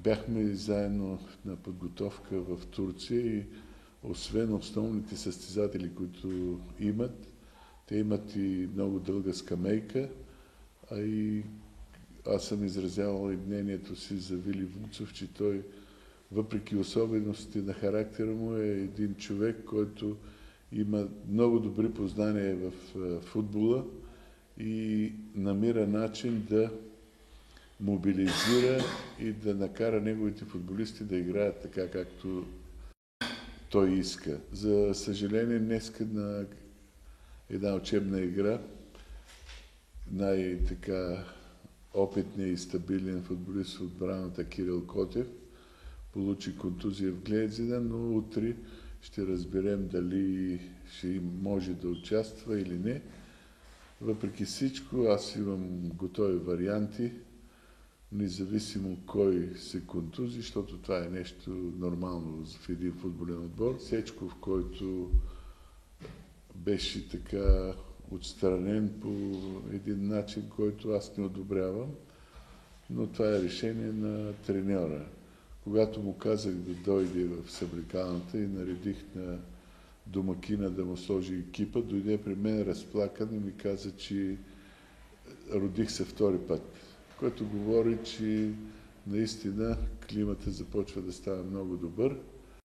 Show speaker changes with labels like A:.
A: Бяхме заедно на подготовка в Турция и освен основните състезатели, които имат, те имат и много дълга скамейка, а и аз съм изразявал и мнението си за Вили Вуцов, че той, въпреки особеностите на характера му, е един човек, който има много добри познания в футбола и намира начин да мобилизира и да накара неговите футболисти да играят така, както той иска. За съжаление, днеска на една учебна игра най-така опитният и стабилен футболист в отбраната Кирил Котев получи контузия в глезена, но утре ще разберем дали ще може да участва или не. Въпреки всичко, аз имам готови варианти, независимо кой се контузи, защото това е нещо нормално в един футболен отбор. Сечков, който беше така отстранен по един начин, който аз не одобрявам, но това е решение на треньора. Когато му казах да дойде в съблекалната и наредих на домакина да му сложи екипа, дойде при мен разплакан и ми каза, че родих се втори път, което говори, че наистина климата започва да става много добър.